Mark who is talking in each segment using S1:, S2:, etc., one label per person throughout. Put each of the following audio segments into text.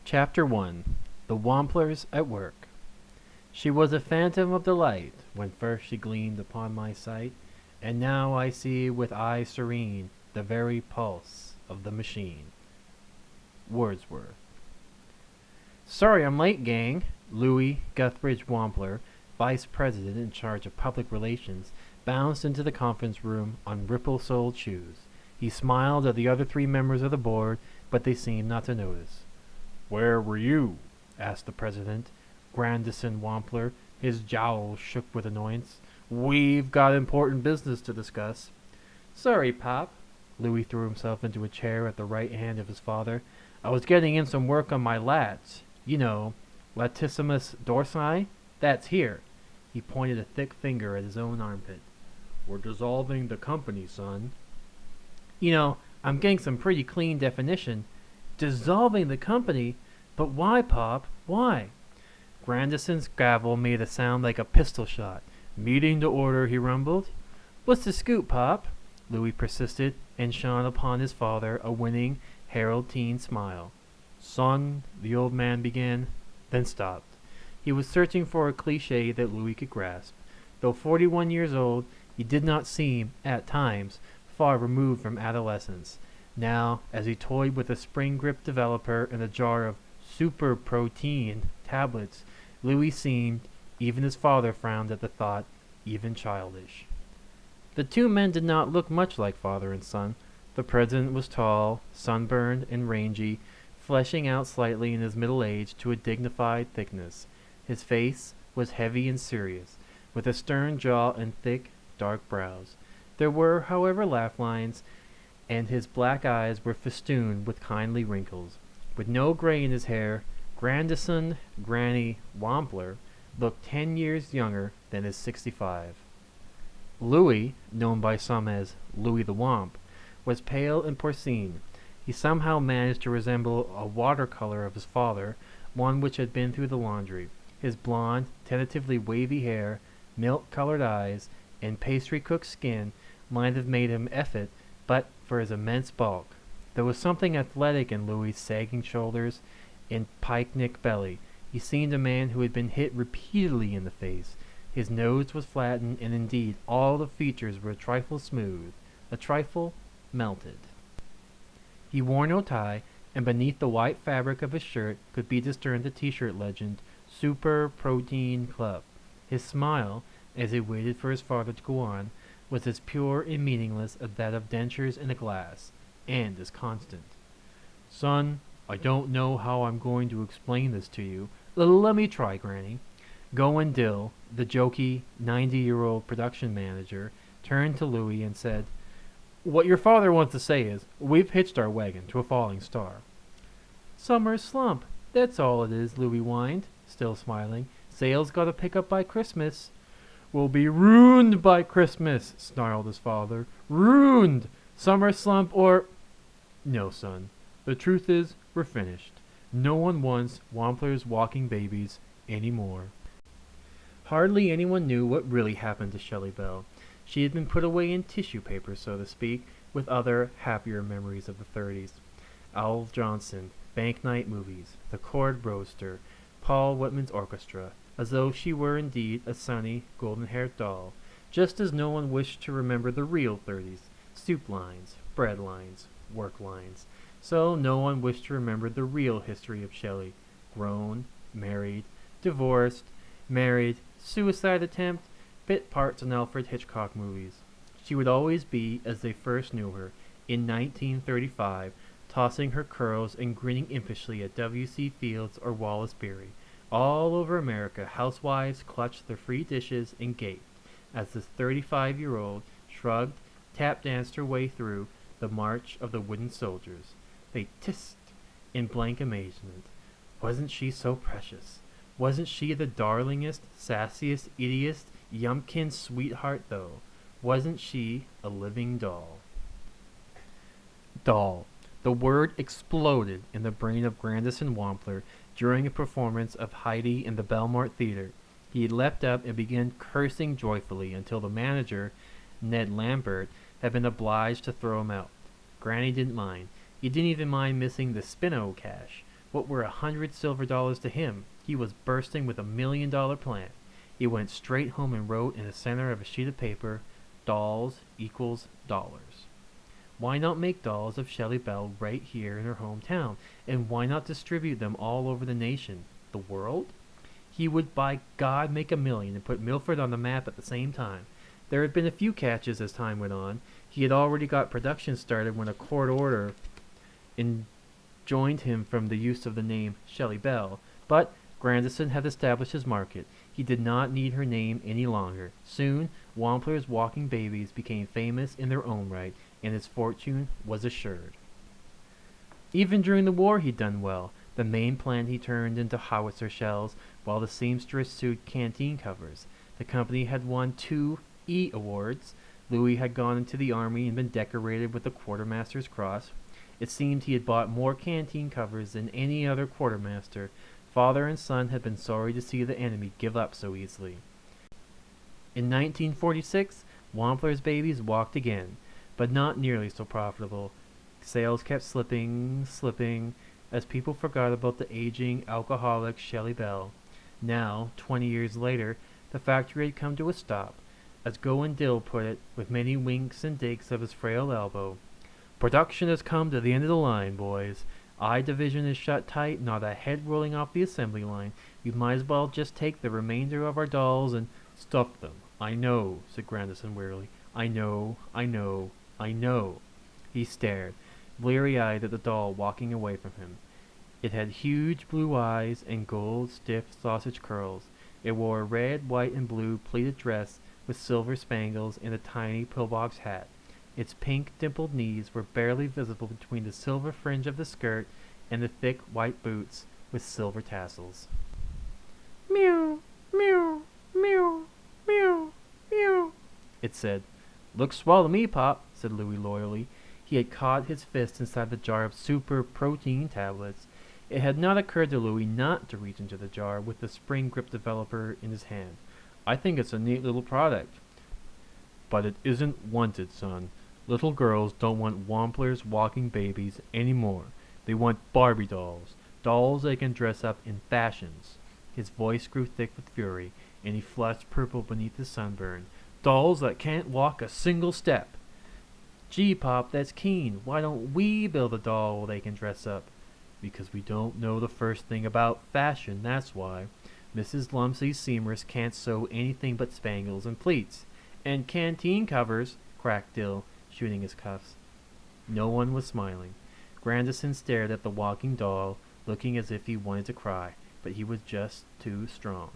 S1: Chapter 1 The Wamplers at Work. She was a phantom of delight when first she gleamed upon my sight, and now I see with eye serene the very pulse of the machine. Wordsworth. Sorry I'm late, gang. Louis Guthridge Wampler, Vice President in charge of Public Relations, bounced into the conference room on ripple-soled shoes. He smiled at the other three members of the board, but they seemed not to notice. "Where were you?" asked the president, Grandison Wampler. His jowls shook with annoyance. "We've got important business to discuss." "Sorry, Pop." Louis threw himself into a chair at the right hand of his father. "I was getting in some work on my lats. You know, latissimus dorsi? That's here." He pointed a thick finger at his own armpit. "We're dissolving the company, son." "You know, I'm getting some pretty clean definition. Dissolving the company? But why, Pop? Why?" Grandison's gavel made a sound like a pistol shot. "Meeting to order," he rumbled. "What's the scoop, Pop?" Louis persisted, and shone upon his father a winning, Harold-teen smile. "Son," the old man began, then stopped. He was searching for a cliché that Louis could grasp. Though 41 years old, he did not seem, at times, far removed from adolescence. Now, as he toyed with a spring-grip developer and a jar of super protein tablets, Louis seemed, even his father frowned at the thought, even childish. The two men did not look much like father and son. The president was tall, sunburned, and rangy, fleshing out slightly in his middle age to a dignified thickness. His face was heavy and serious, with a stern jaw and thick, dark brows. There were, however, laugh lines, and his black eyes were festooned with kindly wrinkles. With no gray in his hair, Grandison Granny Wampler looked 10 years younger than his 65. Louis, known by some as Louis the Wamp, was pale and porcine. He somehow managed to resemble a watercolor of his father, one which had been through the laundry. His blond, tentatively wavy hair, milk-colored eyes, and pastry-cooked skin might have made him effete, but for his immense bulk. There was something athletic in Louis's sagging shoulders and pike-neck belly. He seemed a man who had been hit repeatedly in the face. His nose was flattened, and indeed all the features were a trifle smooth, a trifle melted. He wore no tie, and beneath the white fabric of his shirt could be discerned the T-shirt legend, Super Protein Club. His smile, as he waited for his father to go on, was as pure and meaningless as that of dentures in a glass, and as constant. "Son, I don't know how I'm going to explain this to you. Let me try, Granny." Goin Dill, the jokey, 90-year-old production manager, turned to Louis and said, "What your father wants to say is, we've hitched our wagon to a falling star." "Summer slump, that's all it is," Louis whined, still smiling. "Sales gotta pick up by Christmas." "We'll be ruined by Christmas," snarled his father. "Ruined! Summer slump or—" "No, son. The truth is, we're finished. No one wants Wampler's walking babies anymore." Hardly anyone knew what really happened to Shelley Bell. She had been put away in tissue paper, so to speak, with other, happier memories of the 30s. Owl Johnson, Bank Night Movies, The Cord Roaster, Paul Whitman's Orchestra, as though she were indeed a sunny, golden-haired doll, just as no one wished to remember the real 30s, soup lines, bread lines, work lines. So no one wished to remember the real history of Shelley, grown, married, divorced, married, suicide attempt, bit parts in Alfred Hitchcock movies. She would always be as they first knew her, in 1935, tossing her curls and grinning impishly at W.C. Fields or Wallace Beery. All over America, housewives clutched their free dishes and gaped as this 35-year-old shrugged, tap-danced her way through the march of the wooden soldiers. They tissed in blank amazement. Wasn't she so precious? Wasn't she the darlingest, sassiest, idiotest, yumpkin sweetheart, though? Wasn't she a living doll? Doll. The word exploded in the brain of Grandison Wampler during a performance of Heidi in the Belmont Theater. He leapt up and began cursing joyfully until the manager, Ned Lambert, had been obliged to throw him out. Granny didn't mind. He didn't even mind missing the Spino cash. What were $100 to him? He was bursting with $1 million plan. He went straight home and wrote in the center of a sheet of paper, "Dolls equals dollars." Why not make dolls of Shelley Bell right here in her hometown? And why not distribute them all over the nation? The world? He would, by God, make $1 million and put Milford on the map at the same time. There had been a few catches as time went on. He had already got production started when a court order enjoined him from the use of the name Shelley Bell. But Grandison had established his market. He did not need her name any longer. Soon, Wampler's Walking Babies became famous in their own right, and his fortune was assured. Even during the war he'd done well. The main plant he turned into howitzer shells, while the seamstress sewed canteen covers. The company had won 2 E awards. Louis had gone into the army and been decorated with the Quartermaster's Cross. It seemed he had bought more canteen covers than any other quartermaster. Father and son had been sorry to see the enemy give up so easily. In 1946, Wampler's Babies walked again, but not nearly so profitable. Sales kept slipping, as people forgot about the aging, alcoholic Shelley Bell. Now, 20 years later, the factory had come to a stop. As Goin Dill put it, with many winks and digs of his frail elbow, "Production has come to the end of the line, boys. I division is shut tight, not a head rolling off the assembly line. We might as well just take the remainder of our dolls and stuff them." "I know," said Grandison wearily. I know. He stared, bleary-eyed at the doll walking away from him. It had huge blue eyes and gold, stiff sausage curls. It wore a red, white, and blue pleated dress with silver spangles and a tiny pillbox hat. Its pink, dimpled knees were barely visible between the silver fringe of the skirt and the thick white boots with silver tassels. "Meow, meow, meow, meow, meow," it said. "Looks swell to me, Pop," said Louis loyally. He had caught his fist inside the jar of super protein tablets. It had not occurred to Louis not to reach into the jar with the spring grip developer in his hand. "I think it's a neat little product." "But it isn't wanted, son. Little girls don't want Wampler's Walking Babies anymore. They want Barbie dolls. Dolls they can dress up in fashions." His voice grew thick with fury, and he flushed purple beneath his sunburn. "Dolls that can't walk a single step." "Gee, Pop, that's keen. Why don't we build a doll they can dress up?" "Because we don't know the first thing about fashion, that's why. Mrs. Lumsey's seamstress can't sew anything but spangles and pleats." "And canteen covers," cracked Dill, shooting his cuffs. No one was smiling. Grandison stared at the walking doll, looking as if he wanted to cry, but he was just too strong.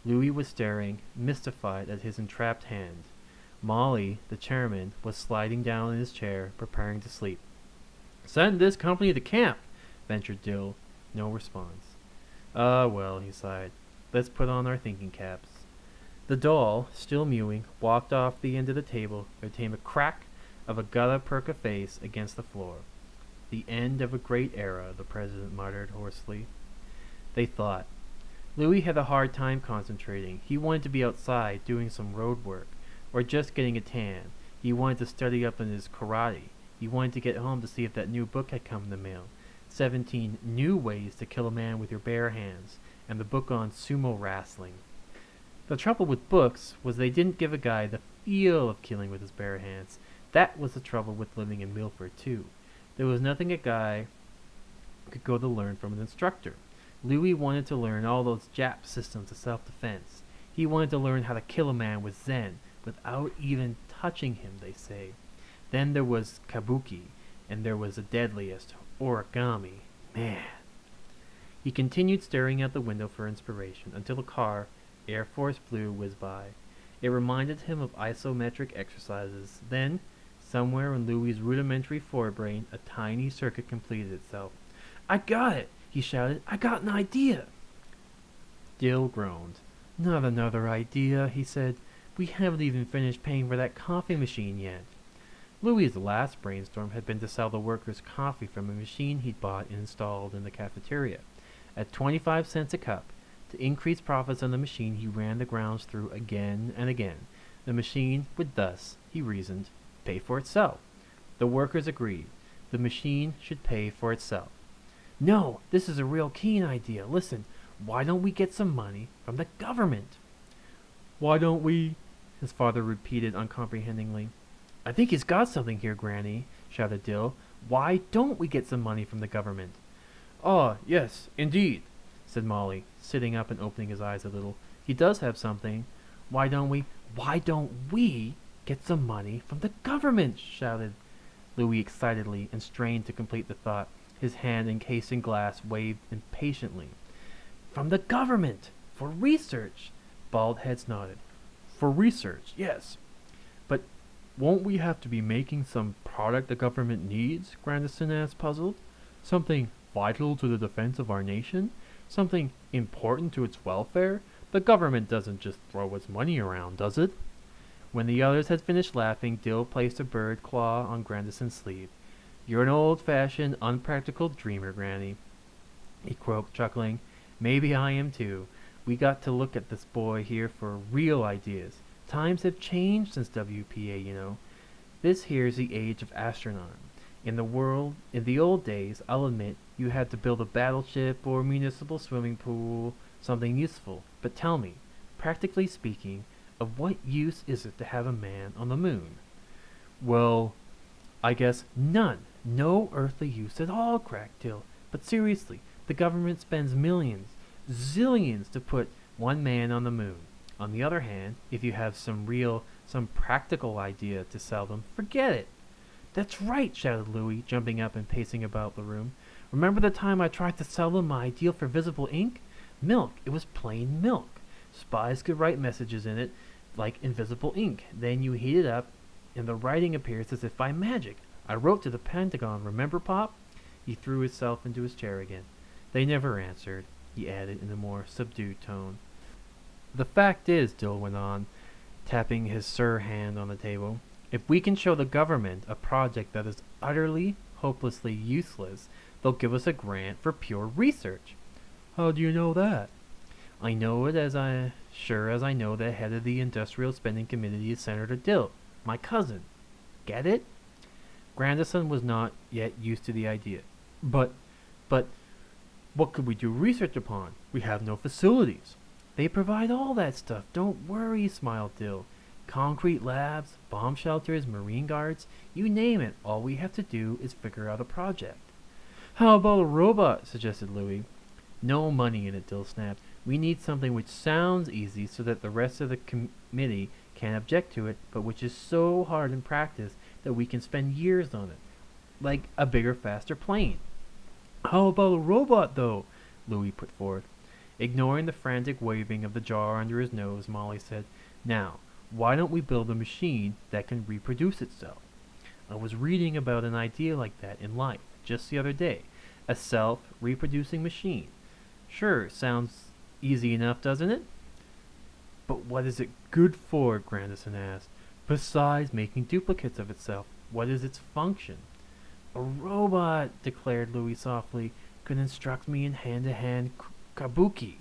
S1: Louis was staring, mystified at his entrapped hand. Molly, the chairman, was sliding down in his chair, preparing to sleep. "Send this company to camp," ventured Dill. No response. "Ah, well," he sighed. "Let's put on our thinking caps." The doll, still mewing, walked off the end of the table. There came a crack of a gutta-percha face against the floor. "The end of a great era," the president muttered hoarsely. They thought. Louis had a hard time concentrating. He wanted to be outside doing some road work, or just getting a tan. He wanted to study up on his karate. He wanted to get home to see if that new book had come in the mail. 17 New Ways to Kill a Man with Your Bare Hands, and the book on sumo wrestling. The trouble with books was they didn't give a guy the feel of killing with his bare hands. That was the trouble with living in Milford, too. There was nothing a guy could go to learn from an instructor. Louis wanted to learn all those Jap systems of self-defense. He wanted to learn how to kill a man with Zen, without even touching him, they say. Then there was kabuki, and there was the deadliest, origami. Man. He continued staring out the window for inspiration until a car, Air Force Blue, whizzed by. It reminded him of isometric exercises. Then, somewhere in Louis's rudimentary forebrain, a tiny circuit completed itself. "I got it!" he shouted. "I got an idea!" Dill groaned. "Not another idea," he said. "We haven't even finished paying for that coffee machine yet." Louis's last brainstorm had been to sell the workers coffee from a machine he'd bought and installed in the cafeteria. At 25 cents a cup, to increase profits on the machine, he ran the grounds through again and again. The machine would thus, he reasoned, pay for itself. The workers agreed. The machine should pay for itself. No, this is a real keen idea. Listen, why don't we get some money from the government? Why don't we? His father repeated uncomprehendingly. I think he's got something here, Granny, shouted Dill. Why don't we get some money from the government? Ah, yes, indeed, said Molly, sitting up and opening his eyes a little. He does have something. Why don't we get some money from the government? Shouted Louis excitedly and strained to complete the thought. His hand encased in glass waved impatiently. From the government! For research! Bald heads nodded. For research, yes. But won't we have to be making some product the government needs? Grandison asked, puzzled. Something vital to the defense of our nation? Something important to its welfare? The government doesn't just throw its money around, does it? When the others had finished laughing, Dill placed a bird claw on Grandison's sleeve. You're an old-fashioned, unpractical dreamer, Granny, he croaked, chuckling. Maybe I am too. We got to look at this boy here for real ideas. Times have changed since WPA, you know. This here's the age of astronaut. In the old days, I'll admit, you had to build a battleship or municipal swimming pool, something useful. But tell me, practically speaking, of what use is it to have a man on the moon? Well, I guess none. No earthly use at all, cracked Dill. But seriously, the government spends millions, zillions to put one man on the moon. On the other hand, if you have some practical idea to sell them, forget it. That's right, shouted Louis, jumping up and pacing about the room. Remember the time I tried to sell them my ideal for visible ink? Milk. It was plain milk. Spies could write messages in it, like invisible ink. Then you heat it up, and the writing appears as if by magic. I wrote to the Pentagon, remember, Pop? He threw himself into his chair again. They never answered, he added in a more subdued tone. The fact is, Dill went on, tapping his hand on the table, if we can show the government a project that is utterly, hopelessly useless, they'll give us a grant for pure research. How do you know that? I know it as sure as I know the head of the Industrial Spending Committee is Senator Dill, my cousin. Get it? Grandison was not yet used to the idea. But, what could we do research upon? We have no facilities. They provide all that stuff. Don't worry, smiled Dill. Concrete labs, bomb shelters, marine guards, you name it. All we have to do is figure out a project. How about a robot? Suggested Louis. No money in it, Dill snapped. We need something which sounds easy so that the rest of the committee can't object to it, but which is so hard in practice that we can spend years on it. Like a bigger, faster plane. How about a robot, though? Louis put forth. Ignoring the frantic waving of the jar under his nose, Molly said, Now, why don't we build a machine that can reproduce itself? I was reading about an idea like that in Life just the other day. A self-reproducing machine. Sure, sounds easy enough, doesn't it? But what is it good for? Grandison asked. Besides making duplicates of itself, what is its function? A robot, declared Louis softly, could instruct me in hand-to-hand kabuki.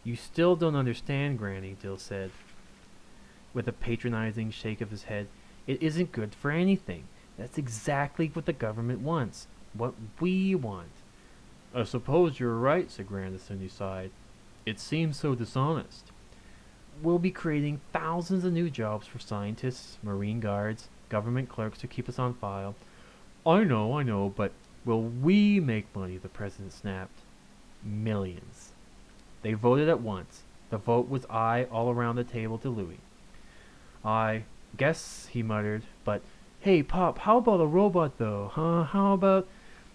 S1: You still don't understand, Granny, Dill said, with a patronizing shake of his head. It isn't good for anything. That's exactly what the government wants. What we want. I suppose you're right, said Grandison. He sighed. It seems so dishonest. We'll be creating thousands of new jobs for scientists, marine guards, government clerks to keep us on file. I know, but will we make money? The president snapped. Millions. They voted at once. The vote was aye all around the table to Louis. I guess, he muttered, but hey, Pop, how about a robot, though, huh? How about...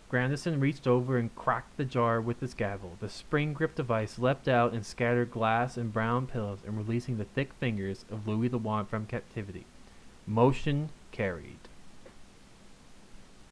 S1: Grandison reached over and cracked the jar with his gavel. The spring-grip device leapt out and scattered glass and brown pillows and releasing the thick fingers of Louis the Wand from captivity. Motion carried.